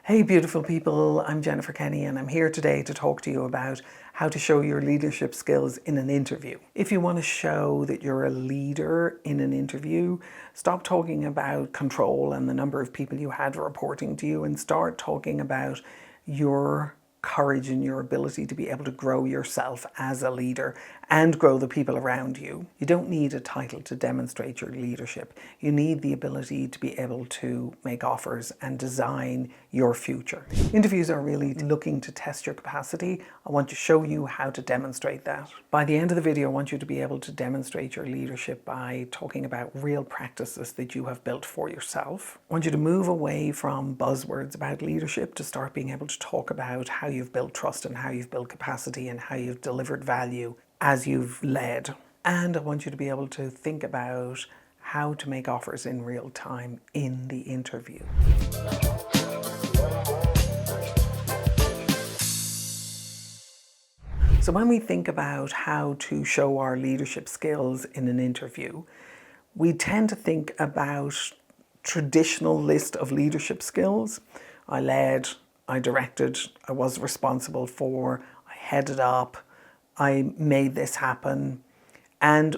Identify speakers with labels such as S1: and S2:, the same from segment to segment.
S1: Hey beautiful people, I'm Jennifer Kenny and I'm here today to talk to you about how to show your leadership skills in an interview. If you want to show that you're a leader in an interview, stop talking about control and the number of people you had reporting to you and start talking about your courage and your ability to be able to grow yourself as a leader and grow the people around you. You don't need a title to demonstrate your leadership. You need the ability to be able to make offers and design your future. Interviews are really looking to test your capacity. I want to show you how to demonstrate that. By the end of the video, I want you to be able to demonstrate your leadership by talking about real practices that you have built for yourself. I want you to move away from buzzwords about leadership to start being able to talk about how you've built trust and how you've built capacity and how you've delivered value as you've led. And I want you to be able to think about how to make offers in real time in the interview. So when we think about how to show our leadership skills in an interview, we tend to think about traditional list of leadership skills. I led, I directed, I was responsible for, I headed up, I made this happen. And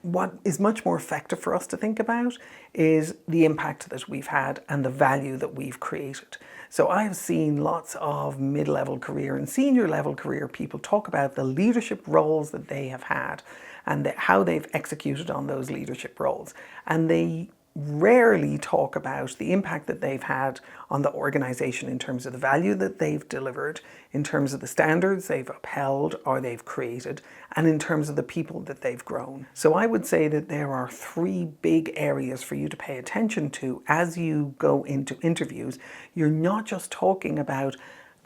S1: what is much more effective for us to think about is the impact that we've had and the value that we've created. So I've seen lots of mid-level career and senior level career people talk about the leadership roles that they have had and how they've executed on those leadership roles. And they rarely talk about the impact that they've had on the organization in terms of the value that they've delivered, in terms of the standards they've upheld or they've created, and in terms of the people that they've grown. So I would say that there are three big areas for you to pay attention to as you go into interviews. You're not just talking about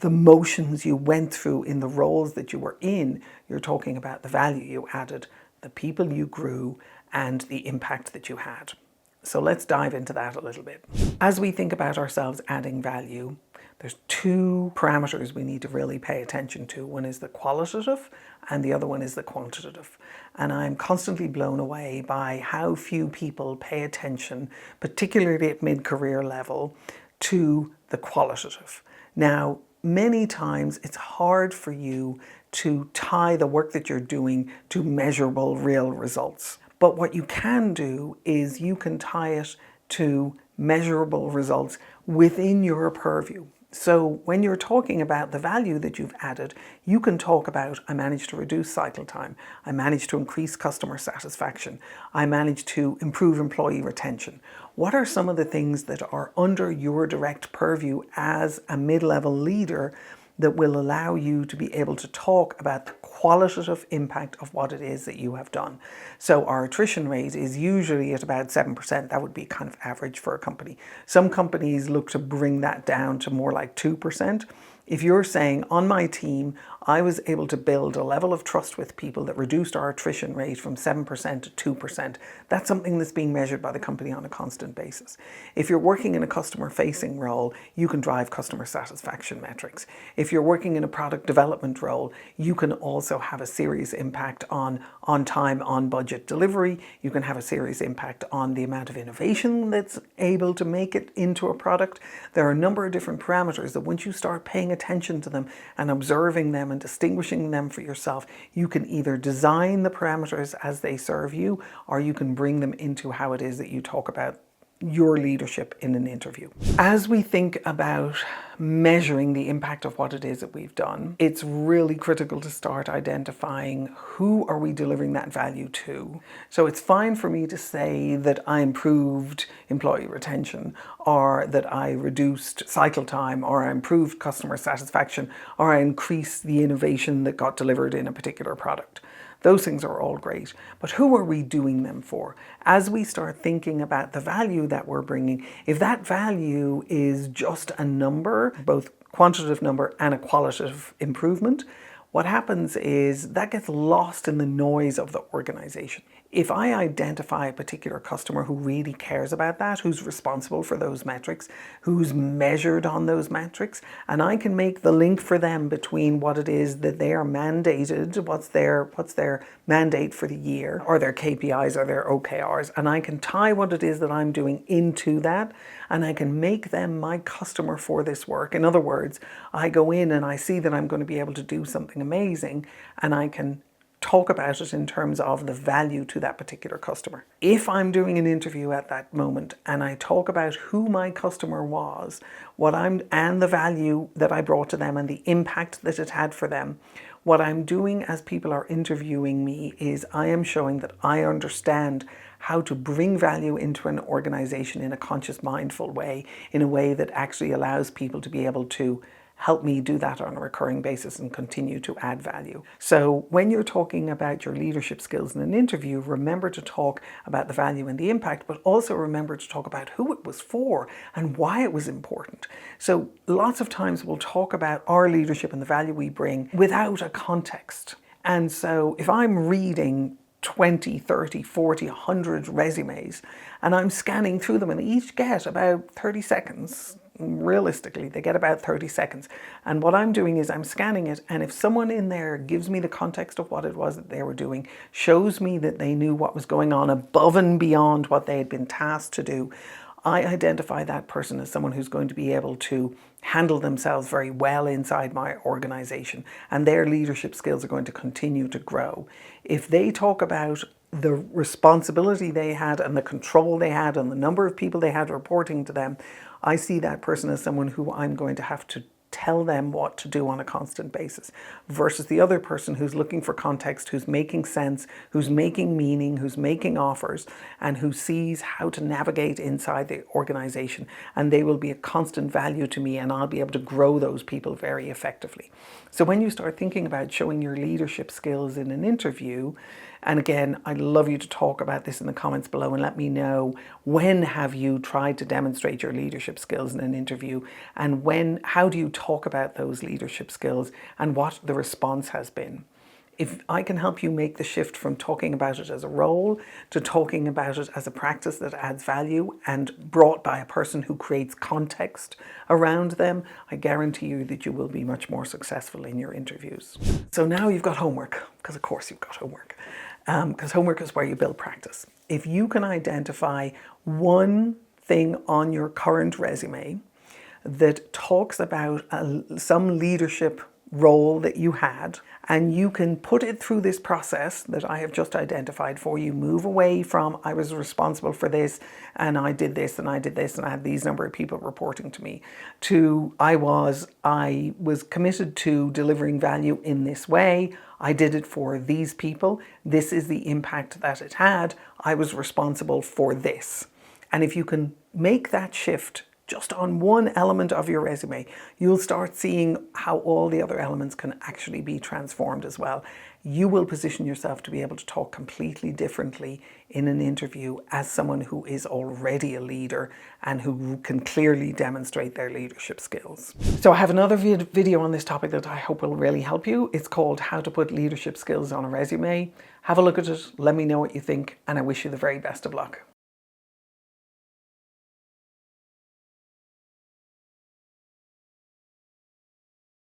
S1: the motions you went through in the roles that you were in. You're talking about the value you added, the people you grew, and the impact that you had. So let's dive into that a little bit. As we think about ourselves adding value, there's two parameters we need to really pay attention to. One is the qualitative and the other one is the quantitative. And I'm constantly blown away by how few people pay attention, particularly at mid-career level, to the qualitative. Now, many times it's hard for you to tie the work that you're doing to measurable real results. But what you can do is you can tie it to measurable results within your purview. So when you're talking about the value that you've added, you can talk about, I managed to reduce cycle time, I managed to increase customer satisfaction, I managed to improve employee retention. What are some of the things that are under your direct purview as a mid-level leader that will allow you to be able to talk about the qualitative impact of what it is that you have done? So our attrition rate is usually at about 7%. That would be kind of average for a company. Some companies look to bring that down to more like 2%. If you're saying, on my team, I was able to build a level of trust with people that reduced our attrition rate from 7% to 2%, that's something that's being measured by the company on a constant basis. If you're working in a customer-facing role, you can drive customer satisfaction metrics. If you're working in a product development role, you can also have a serious impact on time, on budget delivery. You can have a serious impact on the amount of innovation that's able to make it into a product. There are a number of different parameters that once you start paying attention to them and observing them and distinguishing them for yourself, you can either design the parameters as they serve you, or you can bring them into how it is that you talk about your leadership in an interview. As we think about measuring the impact of what it is that we've done, it's really critical to start identifying who are we delivering that value to. So it's fine for me to say that I improved employee retention, or that I reduced cycle time, or I improved customer satisfaction, or I increased the innovation that got delivered in a particular product. Those things are all great, but who are we doing them for? As we start thinking about the value that we're bringing, if that value is just a number, both quantitative number and a qualitative improvement, what happens is that gets lost in the noise of the organization. If I identify a particular customer who really cares about that, who's responsible for those metrics, who's measured on those metrics, and I can make the link for them between what it is that they are mandated, what's their mandate for the year, or their KPIs or their OKRs, and I can tie what it is that I'm doing into that, and I can make them my customer for this work. In other words, I go in and I see that I'm going to be able to do something amazing, and I can talk about it in terms of the value to that particular customer. If I'm doing an interview at that moment and I talk about who my customer was, and the value that I brought to them and the impact that it had for them, what I'm doing as people are interviewing me is I am showing that I understand how to bring value into an organization in a conscious, mindful way, in a way that actually allows people to be able to help me do that on a recurring basis and continue to add value. So when you're talking about your leadership skills in an interview, remember to talk about the value and the impact, but also remember to talk about who it was for and why it was important. So lots of times we'll talk about our leadership and the value we bring without a context. And so if I'm reading 20, 30, 40, 100 resumes and I'm scanning through them and they each get about 30 seconds, realistically, they get about 30 seconds. And what I'm doing is I'm scanning it, and if someone in there gives me the context of what it was that they were doing, shows me that they knew what was going on above and beyond what they had been tasked to do, I identify that person as someone who's going to be able to handle themselves very well inside my organization, and their leadership skills are going to continue to grow. If they talk about the responsibility they had and the control they had and the number of people they had reporting to them, I see that person as someone who I'm going to have to tell them what to do on a constant basis, versus the other person who's looking for context, who's making sense, who's making meaning, who's making offers, and who sees how to navigate inside the organization. And they will be a constant value to me, and I'll be able to grow those people very effectively. So when you start thinking about showing your leadership skills in an interview, and again, I'd love you to talk about this in the comments below and let me know, when have you tried to demonstrate your leadership skills in an interview, and how do you talk about those leadership skills and what the response has been. If I can help you make the shift from talking about it as a role to talking about it as a practice that adds value and brought by a person who creates context around them, I guarantee you that you will be much more successful in your interviews. So now you've got homework, because of course you've got homework, because homework is where you build practice. If you can identify one thing on your current resume that talks about some leadership role that you had, and you can put it through this process that I have just identified for you, move away from I was responsible for this and I did this and I did this and I had these number of people reporting to me, to I was committed to delivering value in this way, I did it for these people, this is the impact that it had, I was responsible for this. And if you can make that shift just on one element of your resume, you'll start seeing how all the other elements can actually be transformed as well. You will position yourself to be able to talk completely differently in an interview as someone who is already a leader and who can clearly demonstrate their leadership skills. So I have another video on this topic that I hope will really help you. It's called How to Put Leadership Skills on a Resume. Have a look at it, let me know what you think, and I wish you the very best of luck.